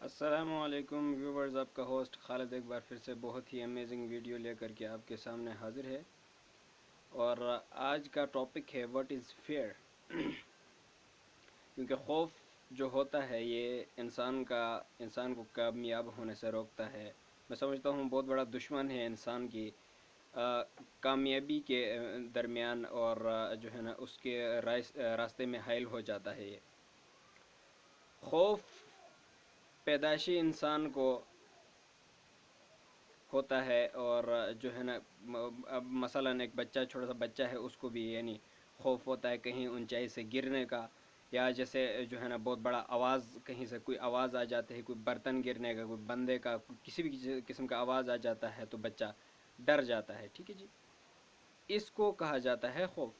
अस्सलामुअलैकुम व्यूवर्स, आपका होस्ट खालिद एक बार फिर से बहुत ही अमेजिंग वीडियो लेकर के आपके सामने हाजिर है। और आज का टॉपिक है व्हाट इज़ फेयर। क्योंकि खौफ जो होता है ये इंसान को कामयाब होने से रोकता है। मैं समझता हूँ बहुत बड़ा दुश्मन है इंसान की कामयाबी के दरमियान, और जो है ना उसके रास्ते में हाइल हो जाता है ये खौफ। पैदाइशी इंसान को होता है, और जो है ना अब मसलन एक बच्चा, छोटा सा बच्चा है, उसको भी यानी खौफ होता है कहीं ऊंचाई से गिरने का, या जैसे जो है ना बहुत बड़ा आवाज़, कहीं से कोई आवाज़ आ जाती है, कोई बर्तन गिरने का, कोई बंदे का, किसी भी किस्म का आवाज़ आ जाता है तो बच्चा डर जाता है। ठीक है जी, इसको कहा जाता है खौफ।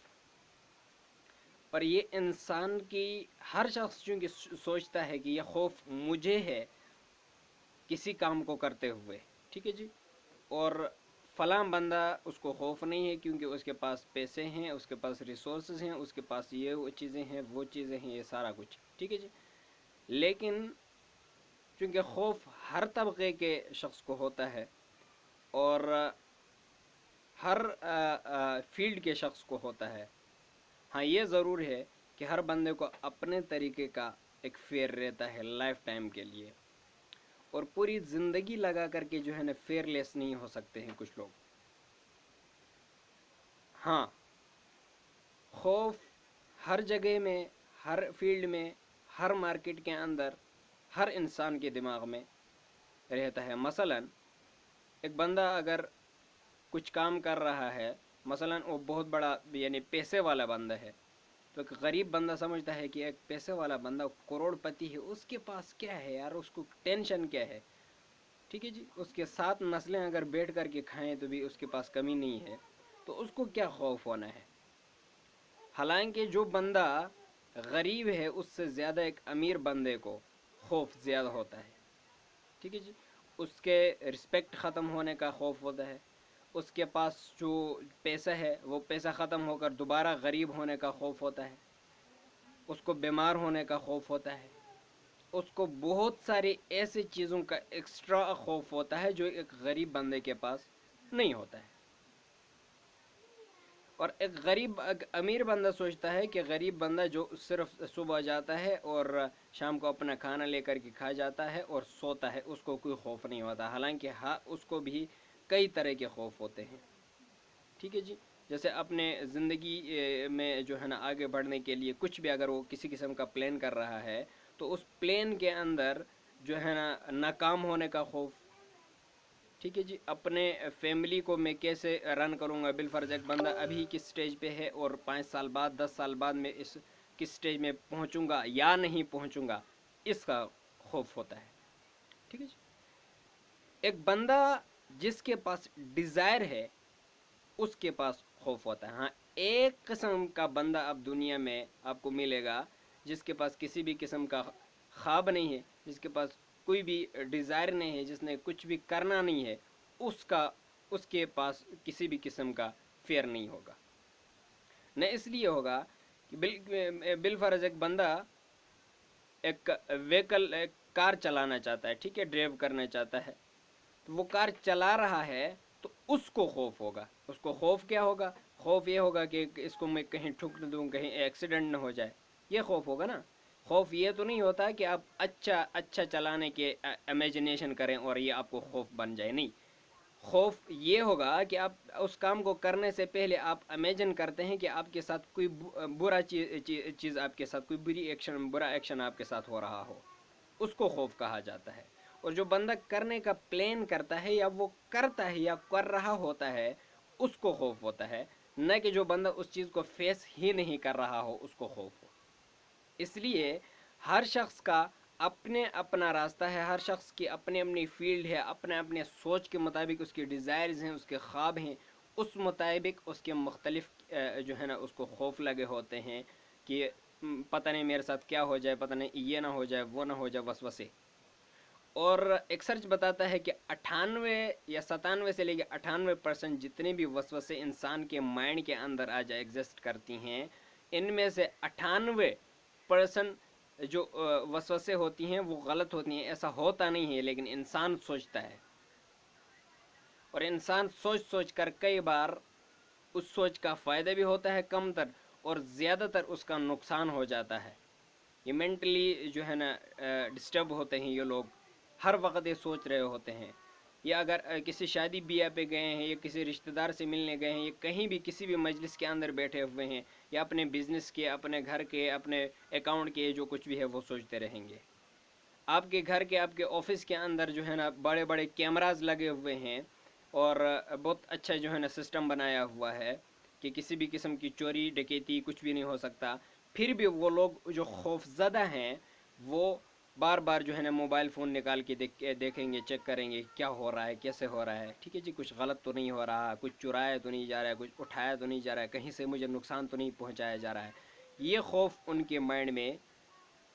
और ये इंसान की हर शख्स चूँकि सोचता है कि यह खौफ मुझे है किसी काम को करते हुए। ठीक है जी, और फलां बंदा उसको खौफ नहीं है क्योंकि उसके पास पैसे हैं, उसके पास रिसोर्सेज हैं, उसके पास ये वो चीज़ें हैं, वो चीज़ें हैं, ये सारा कुछ। ठीक है जी, लेकिन चूँकि खौफ हर तबके के शख्स को होता है, और हर फील्ड के शख्स को होता है। हाँ, ये ज़रूर है कि हर बंदे को अपने तरीके का एक फेयर रहता है लाइफ टाइम के लिए, और पूरी ज़िंदगी लगा करके जो है ना फेयरलेस नहीं हो सकते हैं कुछ लोग। हाँ, खौफ हर जगह में, हर फील्ड में, हर मार्केट के अंदर, हर इंसान के दिमाग में रहता है। मसलन एक बंदा अगर कुछ काम कर रहा है, मसलन वो बहुत बड़ा यानी पैसे वाला बंदा है, तो एक गरीब बंदा समझता है कि एक पैसे वाला बंदा करोड़पति है, उसके पास क्या है यार, उसको टेंशन क्या है। ठीक है जी, उसके साथ नस्लें अगर बैठ कर के खाएं तो भी उसके पास कमी नहीं है, तो उसको क्या खौफ होना है। हालांकि जो बंदा गरीब है उससे ज़्यादा एक अमीर बंदे को खौफ ज़्यादा होता है। ठीक है जी, उसके रिस्पेक्ट ख़त्म होने का खौफ होता है, उसके पास जो पैसा है वो पैसा ख़त्म होकर दोबारा गरीब होने का खौफ होता है, उसको बीमार होने का खौफ होता है, उसको बहुत सारी ऐसी चीज़ों का एक्स्ट्रा खौफ होता है जो एक गरीब बंदे के पास नहीं होता है। और एक अमीर बंदा सोचता है कि गरीब बंदा जो सिर्फ सुबह जाता है और शाम को अपना खाना लेकर के खा जाता है और सोता है, उसको कोई खौफ नहीं होता। हालांकि हाँ, उसको भी कई तरह के खौफ होते हैं। ठीक है जी, जैसे अपने ज़िंदगी में जो है ना आगे बढ़ने के लिए कुछ भी अगर वो किसी किस्म का प्लान कर रहा है, तो उस प्लान के अंदर जो है ना नाकाम होने का खौफ। ठीक है जी, अपने फैमिली को मैं कैसे रन करूँगा, बिलफर्ज एक बंदा अभी किस स्टेज पे है और 5 साल बाद 10 साल बाद मैं इस किस स्टेज में पहुँचूँगा या नहीं पहुँचूँगा, इसका खौफ होता है। ठीक है जी, एक बंदा जिसके पास डिज़ायर है उसके पास खौफ होता है। हाँ, एक किस्म का बंदा अब दुनिया में आपको मिलेगा जिसके पास किसी भी किस्म का ख्वाब नहीं है, जिसके पास कोई भी डिज़ायर नहीं है, जिसने कुछ भी करना नहीं है, उसका उसके पास किसी भी किस्म का फेयर नहीं होगा। न इसलिए होगा कि बिलफर्ज एक बंदा एक व्हीकल, एक कार चलाना चाहता है, ठीक है, ड्राइव करना चाहता है, तो वो कार चला रहा है तो उसको खौफ होगा। उसको खौफ क्या होगा? खौफ ये होगा कि इसको मैं कहीं ठुक न दूँ, कहीं एक्सीडेंट न हो जाए, ये खौफ होगा ना। खौफ ये तो नहीं होता कि आप अच्छा अच्छा चलाने के इमेजिनेशन करें और ये आपको खौफ बन जाए, नहीं। खौफ ये होगा कि आप उस काम को करने से पहले आप इमेजिन करते हैं कि आपके साथ कोई बुरा चीज़ आपके साथ, कोई बुरा एक्शन आपके साथ हो रहा हो, उसको खौफ कहा जाता है। और जो बंदा करने का प्लान करता है या वो करता है या कर रहा होता है, उसको खौफ होता है। न कि जो बंदा उस चीज़ को फेस ही नहीं कर रहा हो उसको खौफ हो। इसलिए हर शख्स का अपने अपना रास्ता है, हर शख्स की अपनी अपनी फील्ड है, अपने अपने सोच के मुताबिक उसके डिज़ायर्स हैं, उसके ख्वाब हैं, उस मुताबिक उसके मुख्तलिफ जो है ना उसको खौफ लगे होते हैं कि पता नहीं मेरे साथ क्या हो जाए, पता नहीं ये ना हो जाए, वो ना हो जाए, वसवसे। और एक सर्च बताता है कि 98 या 97 से लेकर 98% जितने भी वसवसे इंसान के माइंड के अंदर आज एग्जिस्ट करती हैं, इनमें से 98% جو وسوسے ہوتی ہیں وہ غلط ہوتی ہیں، ایسا ہوتا نہیں ہے، لیکن انسان سوچتا ہے، اور انسان سوچ سوچ کر کئی بار اس سوچ کا فائدہ بھی ہوتا ہے کم تر، اور زیادہ تر اس کا نقصان ہو جاتا ہے۔ یہ مینٹلی جو ہے نا ڈسٹرب ہوتے ہیں، یہ لوگ ہر وقت یہ سوچ رہے ہوتے ہیں، یا اگر کسی شادی بیاہ پہ گئے ہیں، یا کسی رشتہ دار سے ملنے گئے ہیں، یا کہیں بھی کسی بھی مجلس کے اندر بیٹھے ہوئے ہیں، یا اپنے بزنس کے، اپنے گھر کے، اپنے اکاؤنٹ کے جو کچھ بھی ہے وہ سوچتے رہیں گے۔ آپ کے گھر کے، آپ کے آفس کے اندر جو ہے نا بڑے بڑے کیمراز لگے ہوئے ہیں، اور بہت اچھا جو ہے نا سسٹم بنایا ہوا ہے کہ کسی بھی قسم کی چوری ڈکیتی کچھ بھی نہیں ہو سکتا، پھر بھی وہ لوگ جو خوف زدہ ہیں وہ بار بار جو ہے نا موبائل فون نکال کے دیکھیں گے، چیک کریں گے کیا ہو رہا ہے، کیسے ہو رہا ہے، ٹھیک ہے جی، کچھ غلط تو نہیں ہو رہا، کچھ چرایا تو نہیں جا رہا ہے، کچھ اٹھایا تو نہیں جا رہا ہے، کہیں سے مجھے نقصان تو نہیں پہنچایا جا رہا ہے۔ یہ خوف ان کے مائنڈ میں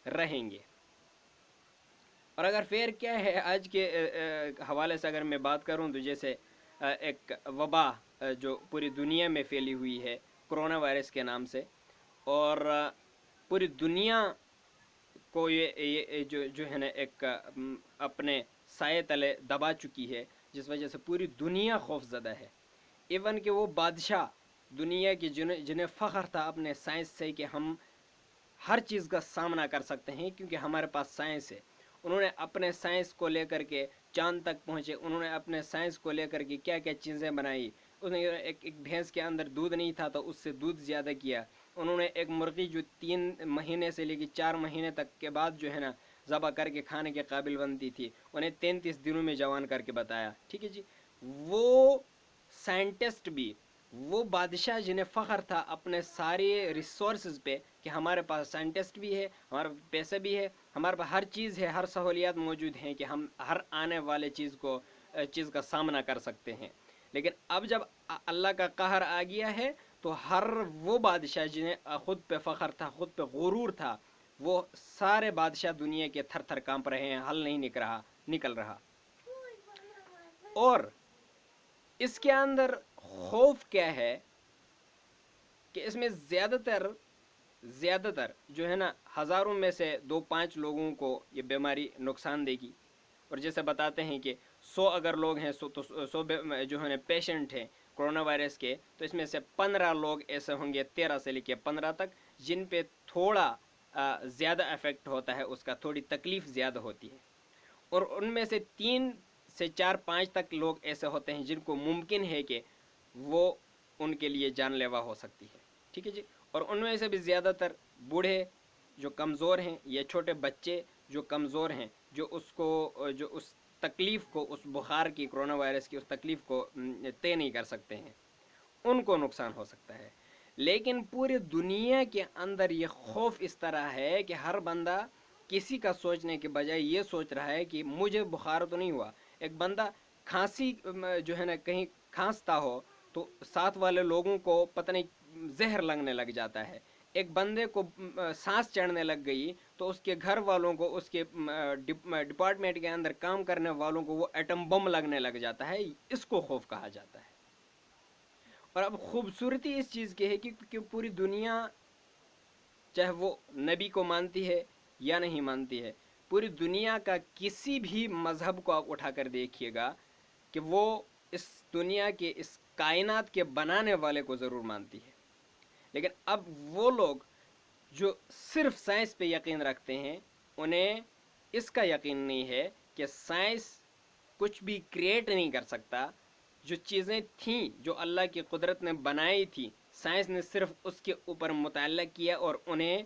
رہیں گے۔ اور اگر پھر کیا ہے آج کے حوالے سے اگر میں بات کروں تو جیسے ایک وبا جو پوری دنیا میں پھیلی ہوئی ہے کرونا وائرس کے نام سے، اور پوری دنیا کو یہ جو ہے نا ایک اپنے سائے تلے دبا چکی ہے، جس وجہ سے پوری دنیا خوف زدہ ہے۔ ایون کہ وہ بادشاہ دنیا کی جنہیں فخر تھا اپنے سائنس سے کہ ہم ہر چیز کا سامنا کر سکتے ہیں کیونکہ ہمارے پاس سائنس ہے، انہوں نے اپنے سائنس کو لے کر کے چاند تک پہنچے، انہوں نے اپنے سائنس کو لے کر کے کیا کیا چیزیں بنائی، انہوں نے ایک بھینس کے اندر دودھ نہیں تھا تو اس سے دودھ زیادہ کیا، انہوں نے ایک مرغی جو 3 مہینے سے لے کے 4 مہینے تک کے بعد جو ہے نا ذبح کر کے کھانے کے قابل بنتی تھی، انہیں 33 دنوں میں جوان کر کے بتایا، ٹھیک ہے جی۔ وہ سائنٹسٹ بھی، وہ بادشاہ جنہیں فخر تھا اپنے سارے ریسورسز پہ کہ ہمارے پاس سائنٹسٹ بھی ہے، ہمارے پاس پیسے بھی ہے، ہمارے پاس ہر چیز ہے، ہر سہولیات موجود ہیں کہ ہم ہر آنے والے چیز کا سامنا کر سکتے ہیں، لیکن اب جب اللہ کا قہر آ گیا ہے تو ہر وہ بادشاہ جنہیں خود پہ فخر تھا، خود پہ غرور تھا، وہ سارے بادشاہ دنیا کے تھر تھر کانپ رہے ہیں، حل نہیں نکل رہا۔ اور اس کے اندر خوف کیا ہے کہ اس میں زیادہ تر جو ہے نا ہزاروں میں سے 2-5 لوگوں کو یہ بیماری نقصان دے گی، اور جیسے بتاتے ہیں کہ 100 اگر لوگ ہیں تو 100 جو ہے نا پیشنٹ ہیں کرونا وائرس کے، تو اس میں سے 15 لوگ ایسے ہوں گے 13 سے لے کے 15 تک جن پہ تھوڑا زیادہ افیکٹ ہوتا ہے، اس کا تھوڑی تکلیف زیادہ ہوتی ہے، اور ان میں سے 3 سے 4-5 تک لوگ ایسے ہوتے ہیں جن کو ممکن ہے کہ وہ ان کے لیے جان لیوا ہو سکتی ہے، ٹھیک ہے جی۔ اور ان میں سے بھی زیادہ تر بوڑھے جو کمزور ہیں، یا چھوٹے بچے جو کمزور ہیں، جو اس تکلیف کو، اس بخار کی، کرونا وائرس کی اس تکلیف کو طے نہیں کر سکتے ہیں، ان کو نقصان ہو سکتا ہے۔ لیکن پوری دنیا کے اندر یہ خوف اس طرح ہے کہ ہر بندہ کسی کا سوچنے کے بجائے یہ سوچ رہا ہے کہ مجھے بخار تو نہیں ہوا۔ ایک بندہ کھانسی جو ہے نا کہیں کھانستا ہو تو ساتھ والے لوگوں کو پتہ نہیں زہر لگنے لگ جاتا ہے، ایک بندے کو سانس چڑھنے لگ گئی تو اس کے گھر والوں کو، اس کے ڈپارٹمنٹ کے اندر کام کرنے والوں کو وہ ایٹم بم لگنے لگ جاتا ہے، اس کو خوف کہا جاتا ہے۔ اور اب خوبصورتی اس چیز کی ہے کہ پوری دنیا چاہے وہ نبی کو مانتی ہے یا نہیں مانتی ہے، پوری دنیا کا کسی بھی مذہب کو آپ اٹھا کر دیکھیے گا کہ وہ اس دنیا کے، اس کائنات کے بنانے والے کو ضرور مانتی ہے، لیکن اب وہ لوگ جو صرف سائنس پہ یقین رکھتے ہیں انہیں اس کا یقین نہیں ہے کہ سائنس کچھ بھی کریٹ نہیں کر سکتا، جو چیزیں تھیں جو اللہ کی قدرت نے بنائی تھی، سائنس نے صرف اس کے اوپر مطالعہ کیا اور انہیں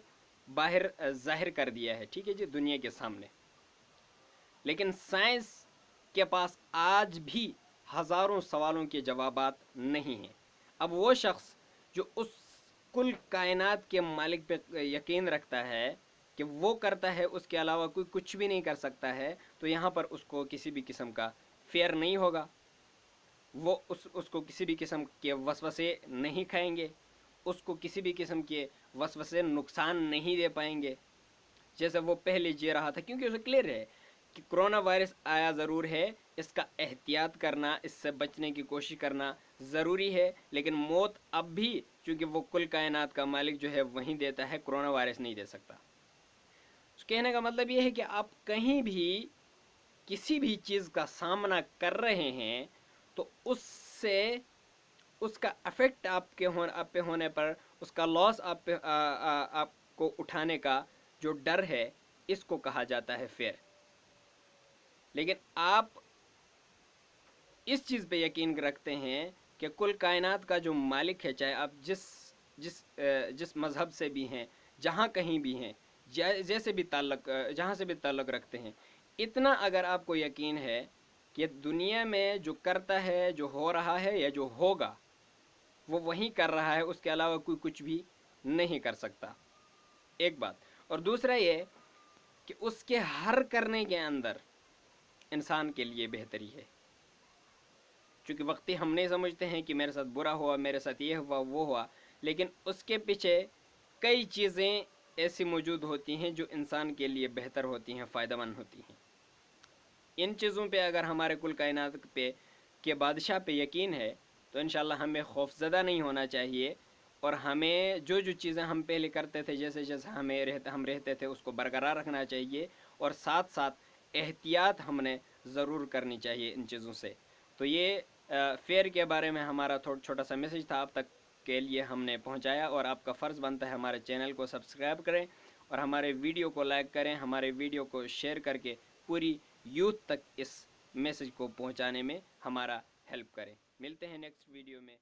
باہر ظاہر کر دیا ہے، ٹھیک ہے جی، دنیا کے سامنے۔ لیکن سائنس کے پاس آج بھی ہزاروں سوالوں کے جوابات نہیں ہیں۔ اب وہ شخص جو اس کل کائنات کے مالک پہ یقین رکھتا ہے کہ وہ کرتا ہے، اس کے علاوہ کوئی کچھ بھی نہیں کر سکتا ہے، تو یہاں پر اس کو کسی بھی قسم کا فیئر نہیں ہوگا، وہ اس کو کسی بھی قسم کے وسوسے نہیں کھائیں گے، اس کو کسی بھی قسم کے وسوسے نقصان نہیں دے پائیں گے جیسے وہ پہلے جی رہا تھا، کیونکہ اسے کلیئر ہے کہ کرونا وائرس آیا ضرور ہے، اس کا احتیاط کرنا، اس سے بچنے کی کوشش کرنا ضروری ہے، لیکن موت اب بھی چونکہ وہ کل کائنات کا مالک جو ہے وہیں دیتا ہے، کرونا وائرس نہیں دے سکتا۔ कहने का मतलब ये है कि आप कहीं भी किसी भी चीज़ का सामना कर रहे हैं तो उससे उसका अफेक्ट आप पे होने पर, उसका लॉस आपको उठाने का जो डर है, इसको कहा जाता है फेयर। लेकिन आप इस चीज़ पे यकीन रखते हैं कि कुल कायनात का जो मालिक है, चाहे आप जिस मज़हब से भी हैं, जहाँ कहीं भी हैं, जैसे भी जहाँ से भी ताल्लुक़ रखते हैं, इतना अगर आपको यकीन है कि दुनिया में जो करता है, जो हो रहा है या जो होगा, वो वही कर रहा है, उसके अलावा कोई कुछ भी नहीं कर सकता, एक बात। और दूसरा ये कि उसके हर करने के अंदर इंसान के लिए बेहतरी है। चूँकि वक्ती हम नहीं समझते हैं कि मेरे साथ बुरा हुआ, मेरे साथ ये हुआ, वो हुआ, लेकिन उसके पीछे कई चीज़ें ऐसी मौजूद होती हैं जो इंसान के लिए बेहतर होती हैं, फ़ायदेमंद होती हैं। इन चीज़ों पे अगर हमारे कुल कायनात पे के बादशाह पे यकीन है तो इंशाल्लाह हमें खौफज़दा नहीं होना चाहिए, और हमें जो जो चीज़ें हम पहले करते थे, जैसे जैसे हम रहते थे, उसको बरकरार रखना चाहिए, और साथ साथ एहतियात हमने ज़रूर करनी चाहिए इन चीज़ों से। तो ये फेयर के बारे में हमारा छोटा सा मैसेज था, आप तक के लिए हमने पहुंचाया, और आपका फ़र्ज़ बनता है हमारे चैनल को सब्सक्राइब करें और हमारे वीडियो को लाइक करें, हमारे वीडियो को शेयर करके पूरी यूथ तक इस मैसेज को पहुंचाने में हमारा हेल्प करें। मिलते हैं नेक्स्ट वीडियो में।